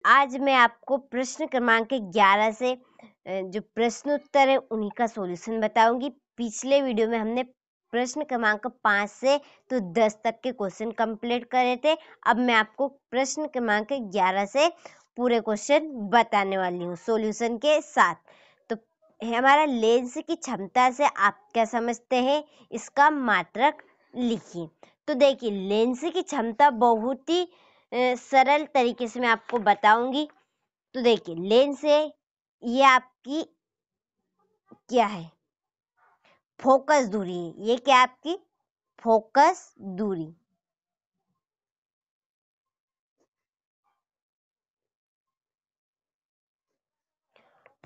आज मैं आपको प्रश्न क्रमांक 11 से जो प्रश्न उत्तर है उन्हीं का सॉल्यूशन बताऊंगी। पिछले वीडियो में हमने प्रश्न क्रमांक 5 से तो 10 तक के क्वेश्चन कंप्लीट करे थे। अब मैं आपको प्रश्न क्रमांक 11 से पूरे क्वेश्चन बताने वाली हूँ सॉल्यूशन के साथ। तो हमारा लेंस की क्षमता से आप क्या समझते हैं, इसका मात्रक लिखिए। तो देखिए, लेंस की क्षमता बहुत ही सरल तरीके से मैं आपको बताऊंगी। तो देखिए, लेंस है, ये आपकी क्या है, फोकस दूरी है। ये क्या आपकी फोकस दूरी।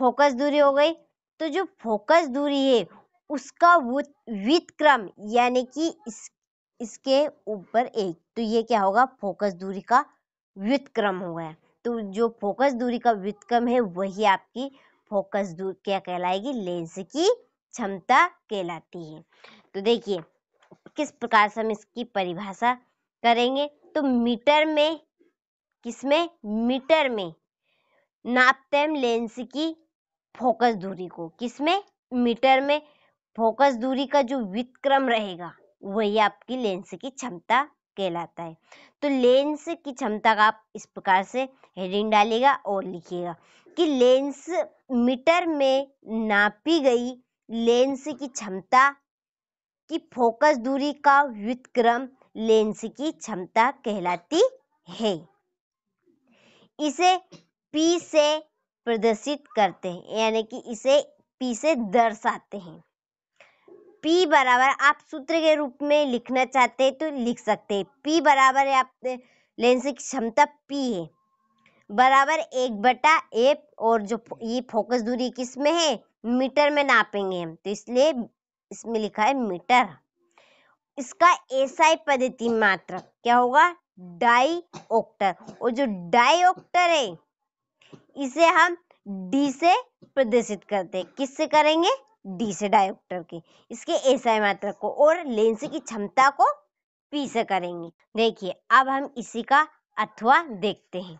फोकस दूरी हो गई। तो जो फोकस दूरी है उसका व्युत्क्रम यानी कि इसके ऊपर एक, तो ये क्या होगा, फोकस दूरी का व्युत्क्रम हो गया। तो जो फोकस दूरी का व्युत्क्रम है वही आपकी फोकस दूरी क्या कहलाएगी, लेंस की क्षमता कहलाती है। तो देखिए किस प्रकार से हम इसकी परिभाषा करेंगे। तो मीटर में, किसमें, मीटर में नापते हैं लेंस की फोकस दूरी को। किसमें, मीटर में। फोकस दूरी का जो व्युत्क्रम रहेगा वही आपकी लेंस की क्षमता कहलाता है। तो लेंस की क्षमता का आप इस प्रकार से हेडिंग डालिएगा और लिखिएगा कि लेंस मीटर में नापी गई लेंस की क्षमता की फोकस दूरी का व्युत्क्रम लेंस की क्षमता कहलाती है। इसे P से प्रदर्शित करते हैं, यानी कि इसे P से दर्शाते हैं। P बराबर, आप सूत्र के रूप में लिखना चाहते हैं तो लिख सकते हैं। P बराबर है, आप लेंस की क्षमता P है बराबर 1/F, और जो ये फोकस दूरी किस में है, मीटर में नापेंगे हम, तो इसलिए इसमें लिखा है मीटर। इसका एसआई पद्धति मात्रक क्या होगा, डाइऑप्टर। और जो डाइऑप्टर है इसे हम डी से प्रदर्शित करते हैं। किससे करेंगे, डी से, डायोप्टर के, इसके एसआई मात्रक को, और लेंस की क्षमता को पी से करेंगे। देखिए अब हम इसी का अथवा देखते हैं।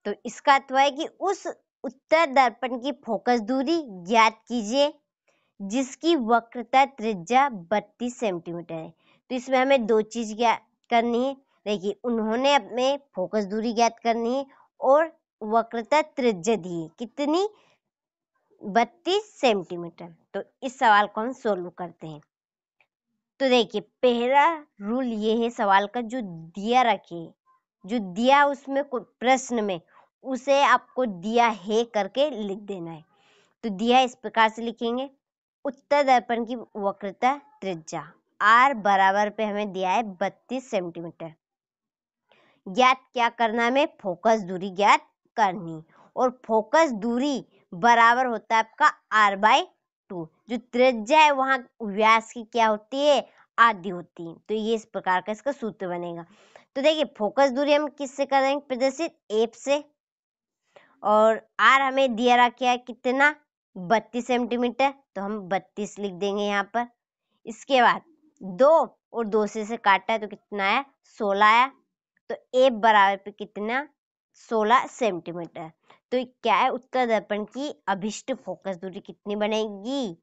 तो इसका अथवा है कि उस उत्तर दर्पण की फोकस दूरी ज्ञात कीजिए जिसकी वक्रता त्रिज्या 32 सेंटीमीटर है। तो इसमें हमें दो चीज ज्ञात करनी है। देखिए, उन्होंने अपने फोकस दूरी ज्ञात करनी है और वक्रता त्रिज्या दी है, कितनी, 32 सेंटीमीटर। तो इस सवाल को हम सोल्व करते हैं। तो देखिए, पहला रूल ये है सवाल का, जो दिया रखे, जो दिया उसमें प्रश्न में, उसे आपको दिया है करके लिख देना है। तो दिया इस प्रकार से लिखेंगे, उत्तर दर्पण की वक्रता त्रिज्या R बराबर पे हमें दिया है 32 सेंटीमीटर। ज्ञात क्या करना है, हमें फोकस दूरी ज्ञात करनी, और फोकस दूरी बराबर होता है आपका R/2। जो त्रिज्या है वहां व्यास की क्या होती है, आधी होती है। तो ये इस प्रकार का इसका सूत्र बनेगा। तो देखिए, फोकस दूरी हम किससे करेंगे प्रदर्शित, F से, और R हमें दिया रखा है कितना, 32 सेंटीमीटर, तो हम 32 लिख देंगे यहाँ पर। इसके बाद 2 और 2 से काटा है तो कितना आया, 16 आया। तो F बराबर पे कितना, 16 सेंटीमीटर। तो क्या है, उत्तर दर्पण की अभिष्ट फोकस दूरी कितनी बनेगी,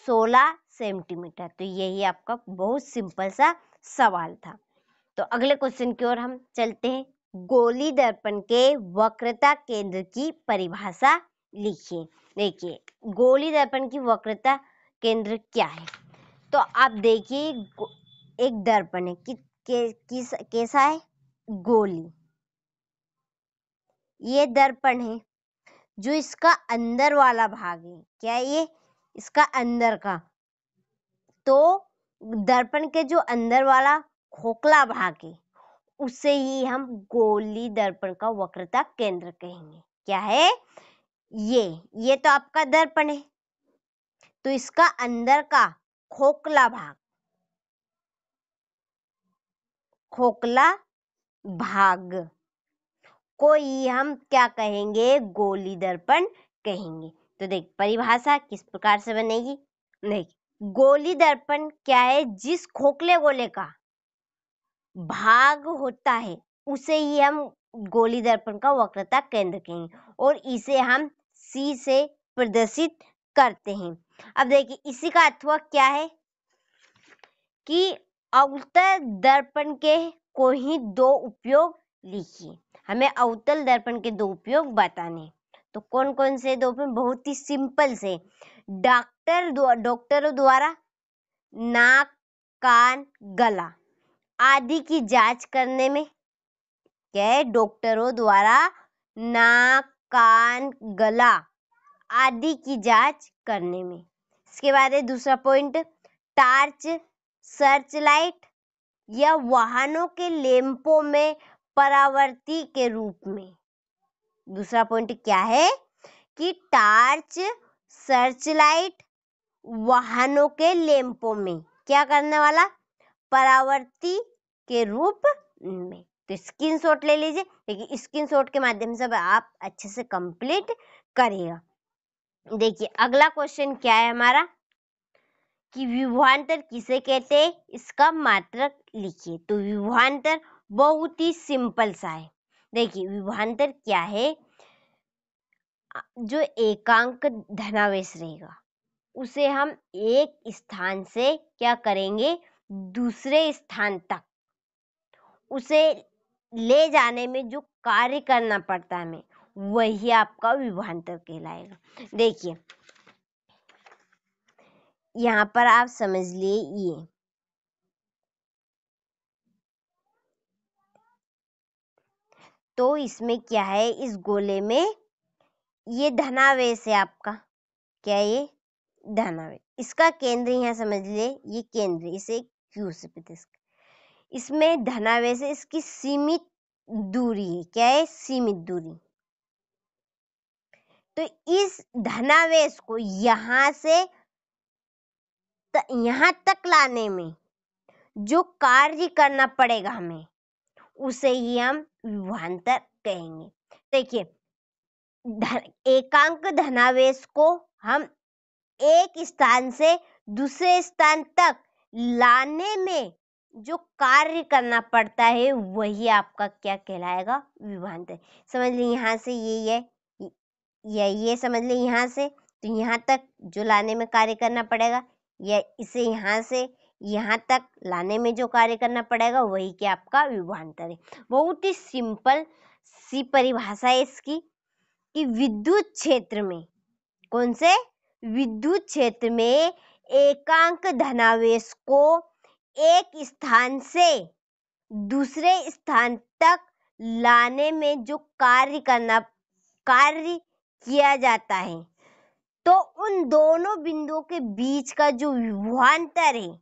16 सेंटीमीटर। तो यही आपका बहुत सिंपल सा सवाल था। तो अगले क्वेश्चन की ओर हम चलते हैं। गोली दर्पण के वक्रता केंद्र की परिभाषा लिखिए। देखिए, गोली दर्पण की वक्रता केंद्र क्या है। तो आप देखिए, एक दर्पण है कैसा है, गोली। ये दर्पण है, जो इसका अंदर वाला भाग है, क्या है ये, इसका अंदर का। तो दर्पण के जो अंदर वाला खोखला भाग है उसे ही हम गोली दर्पण का वक्रता केंद्र कहेंगे। क्या है ये तो आपका दर्पण है, तो इसका अंदर का खोखला भाग, खोखला भाग को ही हम क्या कहेंगे, गोली दर्पण कहेंगे। तो देख परिभाषा किस प्रकार से बनेगी। देख, गोली दर्पण क्या है, जिस खोखले गोले का भाग होता है उसे ही हम गोली दर्पण का वक्रता केंद्र कहेंगे और इसे हम C से प्रदर्शित करते हैं। अब देखिए इसी का अथवा क्या है कि अवतल दर्पण के को ही दो उपयोग लिखिए। हमें अवतल दर्पण के दो उपयोग बताने। तो कौन कौन से दो उपयोग? बहुत ही सिंपल से, डॉक्टरों द्वारा नाक, कान, गला आदि की जांच करने में, क्या है? डॉक्टरों द्वारा नाक, कान, गला आदि की जांच करने में। इसके बाद है दूसरा पॉइंट, टार्च, सर्च लाइट या वाहनों के लैंपों में परावर्ती के रूप में। दूसरा पॉइंट क्या है कि टार्च, सर्च लाइट, वाहनों के लैंपों में क्या करने वाला? परावर्ती के रूप में। तो स्क्रीनशॉट ले लीजिए। देखिए स्क्रीनशॉट के माध्यम से आप अच्छे से कंप्लीट करिएगा। देखिए अगला क्वेश्चन क्या है हमारा कि विभवांतर किसे कहते हैं, इसका मात्रक लिखिए। तो विभवांतर बहुत ही सिंपल सा है। देखिए विभवांतर क्या है? जो एकांक धनावेश रहेगा उसे हम एक स्थान से क्या करेंगे? दूसरे स्थान तक उसे ले जाने में जो कार्य करना पड़ता है हमें, वही आपका विभवांतर कहलाएगा। देखिए यहाँ पर आप समझ लिए, ये तो इसमें क्या है, इस गोले में ये धनावेश है आपका, क्या ये? धनावेश। इसका केंद्र यहाँ समझ लिए, ये केंद्र, इसे Q से प्रतिस्थापित। इसमें धनावेश है, इसकी सीमित दूरी है, क्या है? सीमित दूरी। तो इस धनावेश को यहाँ से यहाँ तक लाने में जो कार्य करना पड़ेगा हमें, उसे ही हम विभवांतर कहेंगे। देखिए एकांक धनावेश को हम एक स्थान से दूसरे स्थान तक लाने में जो कार्य करना पड़ता है, वही आपका क्या कहलाएगा? विभवांतर। समझ लीजिए यहाँ से ये या ये समझ लीजिए यहाँ से, तो यहाँ तक जो लाने में कार्य करना पड़ेगा, या इसे यहाँ से यहाँ तक लाने में जो कार्य करना पड़ेगा, वही क्या आपका विभवांतर है। बहुत ही सिंपल सी परिभाषा है इसकी कि विद्युत क्षेत्र में, कौन से? विद्युत क्षेत्र में एकांक धनावेश को एक स्थान से दूसरे स्थान तक लाने में जो कार्य किया जाता है, तो उन दोनों बिंदुओं के बीच का जो विभवांतर है,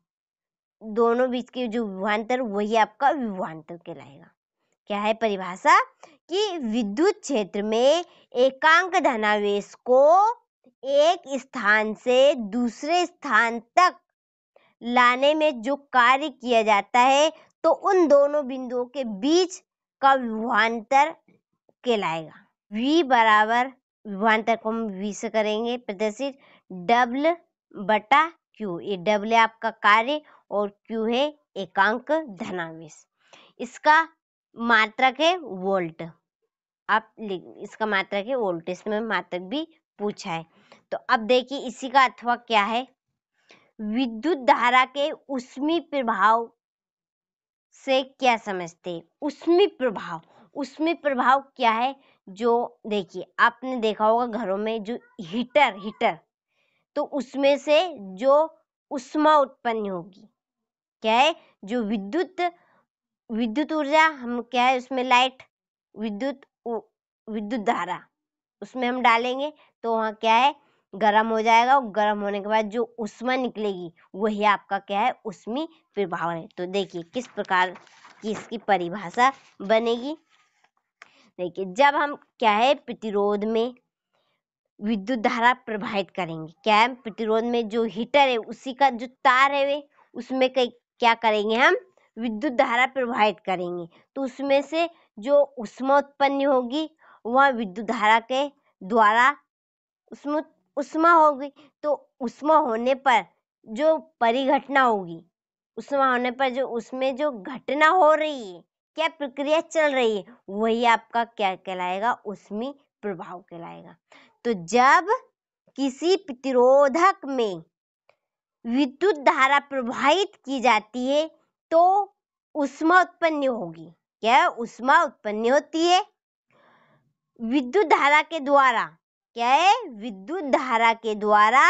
दोनों बीच के जो विभवांतर, वही आपका विभवांतर कहलाएगा। क्या है परिभाषा कि विद्युत क्षेत्र में एकांक धनावेश को एक स्थान से दूसरे स्थान तक लाने में जो कार्य किया जाता है, तो उन दोनों बिंदुओं के बीच का विभवांतर कहलाएगा। V बराबर, विभवांतर को हम V से करेंगे प्रदर्शित, W बटा Q। ये W है आपका कार्य और Q है एकांक धनावेश। इसका मात्रक है वोल्ट। आप इसका मात्रक है वोल्ट, इसमें मात्रक भी पूछा है। तो अब देखिए इसी का अथवा क्या है, विद्युत धारा के ऊष्मी प्रभाव से क्या समझते हैं? ऊष्मी प्रभाव, ऊष्मी प्रभाव क्या है? जो देखिए आपने देखा होगा घरों में जो हीटर, तो उसमें से जो ऊष्मा उत्पन्न होगी, क्या है? जो विद्युत ऊर्जा, हम क्या है उसमें लाइट, विद्युत धारा उसमें हम डालेंगे तो वहाँ क्या है? गर्म हो जाएगा, और गर्म होने के बाद जो ऊष्मा निकलेगी, वही आपका क्या है? ऊष्मी प्रभाव है। तो देखिए किस प्रकार की इसकी परिभाषा बनेगी। देखिए जब हम क्या है प्रतिरोध में विद्युत धारा प्रवाहित करेंगे, क्या है? प्रतिरोध में जो हीटर है उसी का जो तार है वे, उसमें क्या करेंगे हम? विद्युत धारा प्रवाहित करेंगे, तो उसमें से जो ऊष्मा उत्पन्न होगी, वह विद्युत धारा के द्वारा उसमें ऊष्मा होगी। तो ऊष्मा होने पर जो परिघटना होगी, ऊष्मा होने पर जो उसमें जो घटना हो रही है, क्या प्रक्रिया चल रही है, वही आपका क्या कहलाएगा, ऊष्मीय प्रभाव कहलाएगा। तो जब किसी प्रतिरोधक में विद्युत धारा प्रवाहित की जाती है तो ऊष्मा उत्पन्न होगी। क्या ऊष्मा उत्पन्न होती है विद्युत धारा के द्वारा। क्या है, विद्युत धारा के द्वारा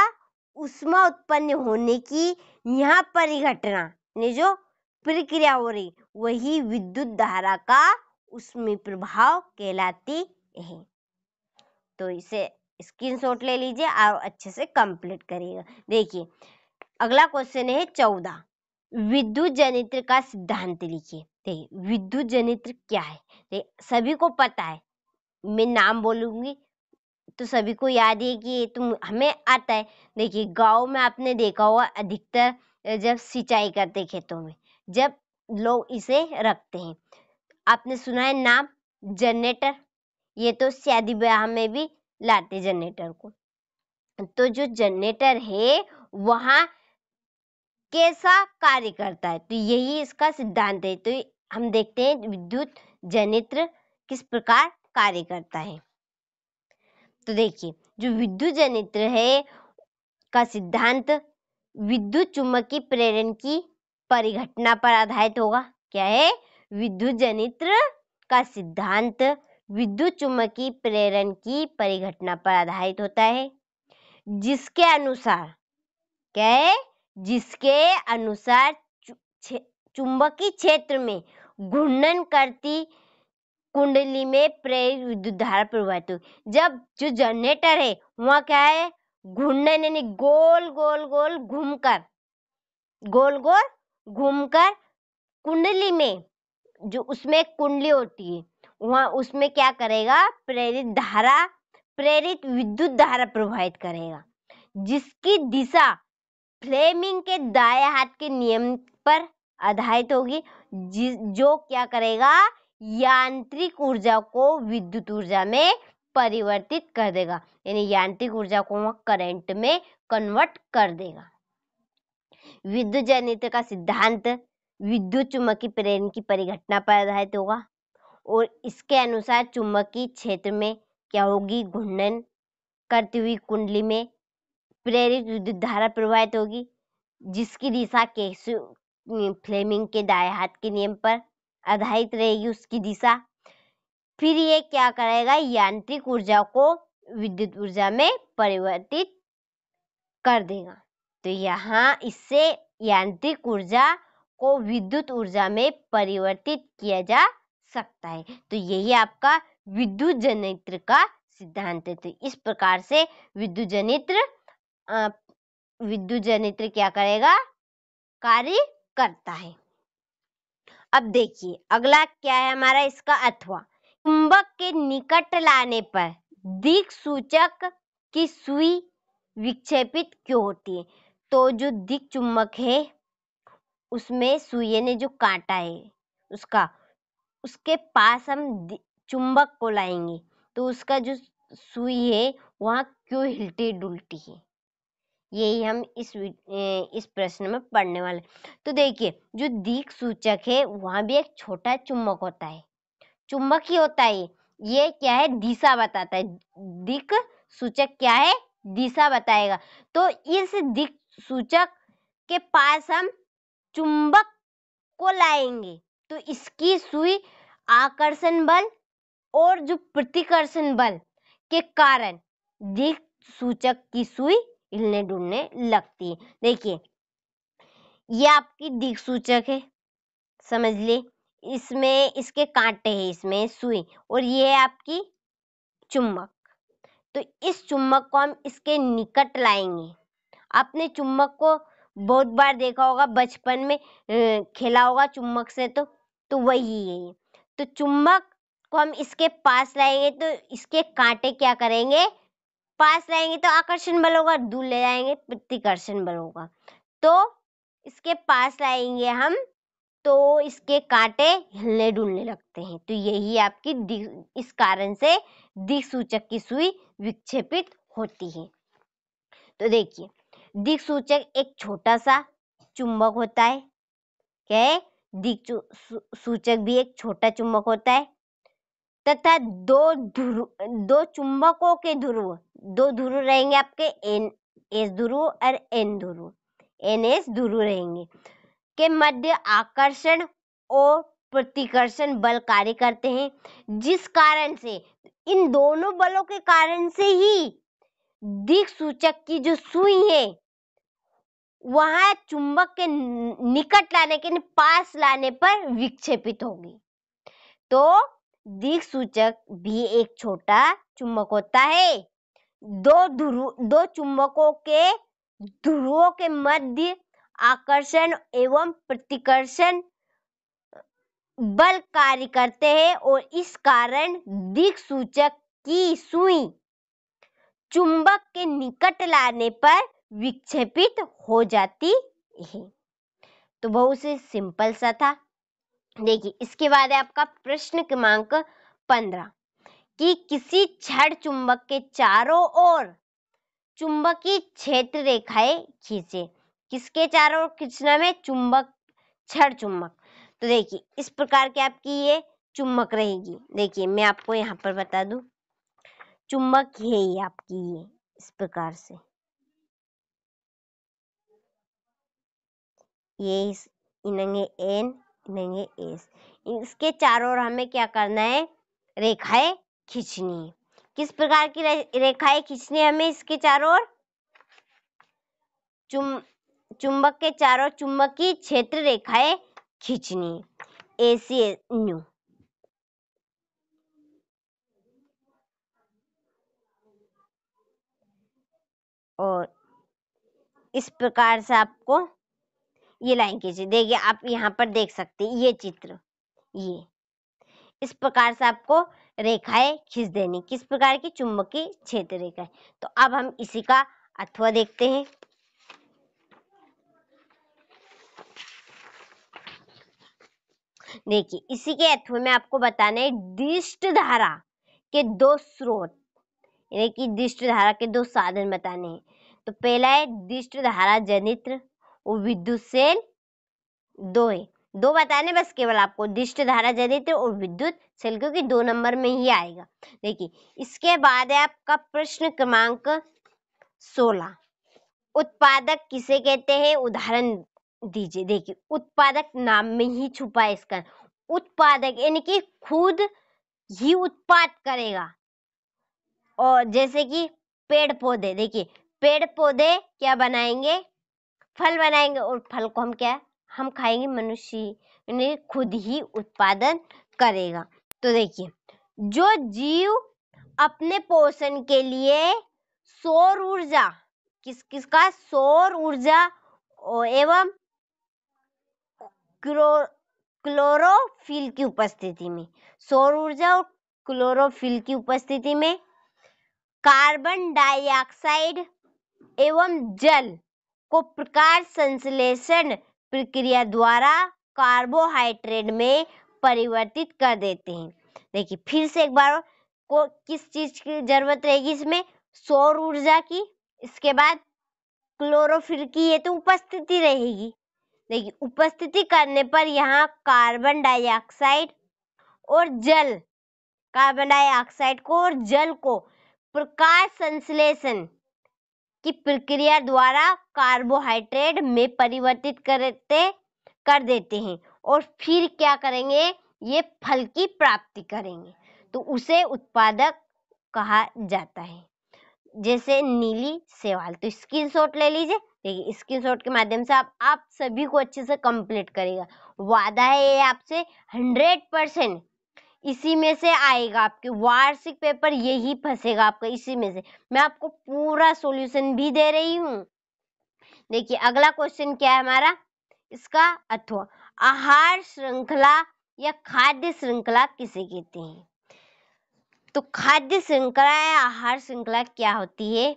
ऊष्मा उत्पन्न होने की यहाँ परिघटना ने जो प्रक्रिया हो रही वही विद्युत धारा का ऊष्मीय प्रभाव कहलाती है। तो इसे स्क्रीनशॉट ले लीजिए और अच्छे से कंप्लीट करिएगा। देखिए अगला क्वेश्चन है 14, विद्युत जनित्र का सिद्धांत लिखिए। देखिए विद्युत जनित्र क्या है, देखिए सभी को पता है, मैं नाम बोलूंगी तो सभी को याद है कि ये तो हमें आता है। देखिए गांव में आपने देखा होगा अधिकतर जब सिंचाई करते खेतों में जब लोग इसे रखते हैं, आपने सुना है नाम जनरेटर, ये तो शादी ब्याह में भी लाते जनरेटर को। तो जो जनरेटर है वहां कैसा कार्य करता है, तो यही इसका सिद्धांत है। तो हम देखते हैं विद्युत जनित्र किस प्रकार कार्य करता है। तो देखिए जो विद्युत जनित्र है का सिद्धांत विद्युत चुम्बकीय प्रेरण की परिघटना पर आधारित होगा। क्या है, विद्युत जनित्र का सिद्धांत विद्युत चुम्बकीय प्रेरण की परिघटना पर आधारित होता है, जिसके अनुसार क्या है, जिसके अनुसार चुंबकीय क्षेत्र में घूर्णन करती कुंडली में प्रेरित विद्युत धारा प्रवाहित होगी। जब जो जनरेटर है वहां क्या है, घूर्णन यानी गोल गोल गोल घूमकर कुंडली में, जो उसमें एक कुंडली होती है वहां उसमें क्या करेगा, प्रेरित विद्युत धारा प्रवाहित करेगा, जिसकी दिशा फ्लेमिंग के दाएं हाथ के नियम पर आधारित होगी, जो क्या करेगा, यांत्रिक ऊर्जा को विद्युत ऊर्जा में परिवर्तित कर देगा, यानी यांत्रिक ऊर्जा को वह करंट में कन्वर्ट कर देगा। विद्युत जनित्र का सिद्धांत विद्युत चुम्बकीय प्रेरण की परिघटना पर आधारित होगा और इसके अनुसार चुम्बकीय क्षेत्र में क्या होगी, घूर्णन करती हुई कुंडली में प्रेरित विद्युत धारा प्रवाहित होगी, जिसकी दिशा फ्लेमिंग के दाएं हाथ के नियम पर आधारित रहेगी उसकी दिशा। फिर ये क्या करेगा, यांत्रिक ऊर्जा को विद्युत ऊर्जा में परिवर्तित कर देगा। तो यहाँ इससे यांत्रिक ऊर्जा को विद्युत ऊर्जा में परिवर्तित किया जा सकता है। तो यही आपका विद्युत जनित्र का सिद्धांत है। तो इस प्रकार से विद्युत जनित्र क्या करेगा, कार्य करता है। अब देखिए अगला क्या है हमारा, इसका अथवा। चुंबक के निकट लाने पर दिक् सूचक की सुई विक्षेपित क्यों होती है। तो जो दिक् चुंबक है उसमें सुई ने जो कांटा है उसके पास हम चुंबक को लाएंगे तो उसका जो सुई है वहां क्यों हिलती डुलती है, यही हम इस प्रश्न में पढ़ने वाले। तो देखिए जो दिक् सूचक है वहां भी एक छोटा चुंबक होता है, चुंबक ही होता है, ये क्या है, दिशा बताता है। दिक् सूचक क्या है, दिशा बताएगा। तो इस दिक् सूचक के पास हम चुंबक को लाएंगे तो इसकी सुई आकर्षण बल और जो प्रतिकर्षण बल के कारण दिक् सूचक की सुई हिलने डुलने लगती है। देखिए ये आपकी दिक् सूचक है, समझ लिए, इसमें इसके कांटे हैं, इसमें सुई, और ये है आपकी चुंबक। तो इस चुंबक को हम इसके निकट लाएंगे। आपने चुंबक को बहुत बार देखा होगा, बचपन में खेला होगा चुंबक से, तो वही है। तो चुंबक को हम इसके पास लाएंगे तो इसके कांटे क्या करेंगे, पास लाएंगे तो आकर्षण बल होगा, दूर ले जाएंगे प्रतिकर्षण बल होगा। तो इसके पास लाएंगे हम तो इसके कांटे हिलने डुलने लगते हैं। तो यही आपकी इस कारण से दिक् सूचक की सुई विक्षेपित होती है। तो देखिए दिक् सूचक एक छोटा सा चुंबक होता है, क्या है, दिक् सूचक भी एक छोटा चुंबक होता है तथा दो चुंबकों के ध्रुव, दो ध्रुव रहेंगे आपके एन एस ध्रुव और एन ध्रुव, एन एस ध्रुव रहेंगे के मध्य आकर्षण और प्रतिकर्षण बल कार्य करते हैं, जिस कारण से इन दोनों बलों के कारण से ही दिक् सूचक की जो सुई है वहां चुंबक के निकट लाने के पास लाने पर विक्षेपित होगी। तो दिक् सूचक भी एक छोटा चुंबक होता है। दो चुंबकों के ध्रुवों के मध्य आकर्षण एवं प्रतिकर्षण बल कार्य करते हैं और इस कारण दिक् सूचक की सुई चुंबक के निकट लाने पर विक्षेपित हो जाती है। तो बहुत ही सिंपल सा था। देखिए इसके बाद है आपका प्रश्न क्रमांक 15 कि किसी छड़ चुंबक के चारों ओर चुंबकीय क्षेत्र रेखाएं खींचे। किसके चारों ओर खींचना में? चुंबक, छड़ चुंबक। तो देखिए इस प्रकार की आपकी ये चुंबक रहेगी। देखिए मैं आपको यहाँ पर बता दूं, चुंबक है ये आपकी, ये इस प्रकार से ये इनेंगे एन, इनेंगे एस। इसके चारों ओर हमें क्या करना है? रेखाएं खींचनी है। किस प्रकार की रेखाएं खींचनी है हमें इसके चारों ओर? चुंबक के चारों चुंबकीय क्षेत्र रेखाएं खींचनी है, ऐसी न्यू। और इस प्रकार से आपको ये लाइन खींची। देखिए आप यहाँ पर देख सकते हैं ये चित्र, ये इस प्रकार से आपको रेखाएं खींच देनी। किस प्रकार की? चुंबकीय क्षेत्र रेखाएं। तो अब हम इसी का अथवा देखते हैं। देखिए इसी के अथवा में आपको बताना है दिष्ट धारा के दो स्रोत, यानी कि दिष्ट धारा के दो साधन बताने हैं। तो पहला है दिष्ट धारा जनित्र और विद्युत सेल, दो है, दो बताने बस केवल आपको, दिष्ट धारा जनित्र और विद्युत सेल, क्योंकि 2 नंबर में ही आएगा। देखिए इसके बाद है आपका प्रश्न क्रमांक 16, उत्पादक किसे कहते हैं? उदाहरण दीजिए। देखिए उत्पादक नाम में ही छुपा है इसका। उत्पादक यानी कि खुद ही उत्पाद करेगा। और जैसे कि पेड़ पौधे, देखिए पेड़ पौधे क्या बनाएंगे? फल बनाएंगे, और फल को हम क्या, हम खाएंगे। मनुष्य यानी खुद ही उत्पादन करेगा। तो देखिए जो जीव अपने पोषण के लिए सौर ऊर्जा, किसका? सौर ऊर्जा एवं क्लोरोफिल की उपस्थिति में, सौर ऊर्जा और क्लोरोफिल की उपस्थिति में कार्बन डाइऑक्साइड एवं जल को प्रकाश संश्लेषण प्रक्रिया द्वारा कार्बोहाइड्रेट में परिवर्तित कर देते हैं। देखिए फिर से एक बार को किस चीज की जरूरत रहेगी इसमें? सौर ऊर्जा की। इसके बाद क्लोरोफिल की, ये तो उपस्थिति रहेगी। देखिए उपस्थिति करने पर यहाँ कार्बन डाइऑक्साइड और जल, कार्बन डाइऑक्साइड को और जल को प्रकाश संश्लेषण की प्रक्रिया द्वारा कार्बोहाइड्रेट में परिवर्तित कर देते हैं और फिर क्या करेंगे? ये फल की प्राप्ति करेंगे। तो उसे उत्पादक कहा जाता है। जैसे नीली शैवाल। तो स्क्रीनशॉट ले लीजिए। देखिए स्क्रीनशॉट के माध्यम से आप सभी को अच्छे से कंप्लीट करेगा। वादा है ये आपसे 100% इसी में से आएगा। आपके वार्षिक पेपर यही फंसेगा आपका, इसी में से। मैं आपको पूरा सॉल्यूशन भी दे रही हूँ। देखिए अगला क्वेश्चन क्या है हमारा? इसका अथवा आहार श्रृंखला या खाद्य श्रृंखला किसे कहते हैं? तो खाद्य श्रृंखला या आहार श्रृंखला क्या होती है?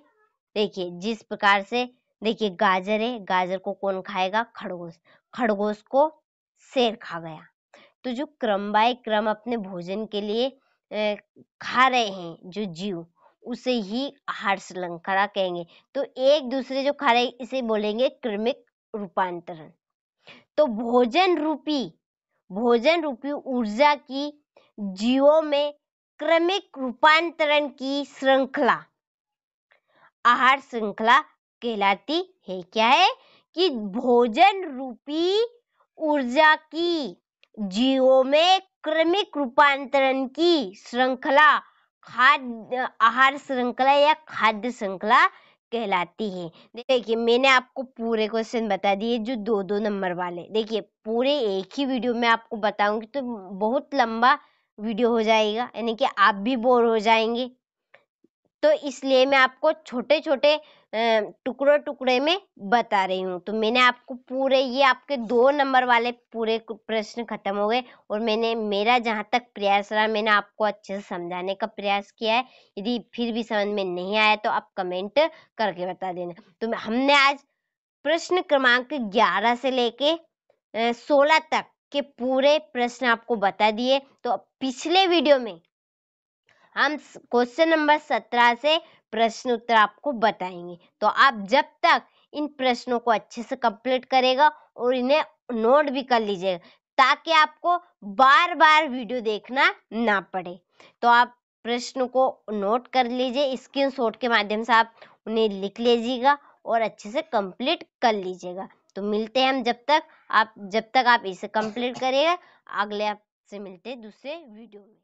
देखिए जिस प्रकार से, देखिए गाजर है, गाजर को कौन खाएगा? खरगोश। खरगोश को शेर खा गया। तो जो क्रम बाय क्रम अपने भोजन के लिए खा रहे हैं जो जीव, उसे ही आहार श्रृंखला कहेंगे। तो एक दूसरे जो खा रहे हैं इसे बोलेंगे क्रमिक रूपांतरण। तो भोजन रूपी भोजन रूपी ऊर्जा की जीवों में क्रमिक रूपांतरण की श्रृंखला आहार श्रृंखला कहलाती है। क्या है कि भोजन रूपी ऊर्जा की जीवों में क्रमिक रूपांतरण की श्रृंखला खाद्य आहार श्रृंखला या खाद्य श्रृंखला कहलाती है। देखिए मैंने आपको पूरे क्वेश्चन बता दिए जो 2-2 नंबर वाले। देखिए पूरे एक ही वीडियो में आपको बताऊंगी तो बहुत लंबा वीडियो हो जाएगा, यानी कि आप भी बोर हो जाएंगे। तो इसलिए मैं आपको छोटे छोटे टुकड़े में बता रही हूँ। तो मैंने आपको पूरे ये आपके 2 नंबर वाले पूरे प्रश्न खत्म हो गए और मैंने मेरा जहाँ तक प्रयास रहा मैंने आपको अच्छे से समझाने का प्रयास किया है। यदि फिर भी समझ में नहीं आया तो आप कमेंट करके बता देना। तो हमने आज प्रश्न क्रमांक 11 से लेके 16 तक के पूरे प्रश्न आपको बता दिए। तो पिछले वीडियो में हम क्वेश्चन नंबर 17 से प्रश्न उत्तर आपको बताएंगे। तो आप जब तक इन प्रश्नों को अच्छे से कंप्लीट करेगा और इन्हें नोट भी कर लीजिएगा ताकि आपको बार बार वीडियो देखना ना पड़े। तो आप प्रश्न को नोट कर लीजिए, स्क्रीनशॉट के माध्यम से आप उन्हें लिख लीजिएगा और अच्छे से कंप्लीट कर लीजिएगा। तो मिलते हैं हम जब तक आप इसे कंप्लीट करिएगा। अगले आपसे मिलते हैं दूसरे वीडियो में।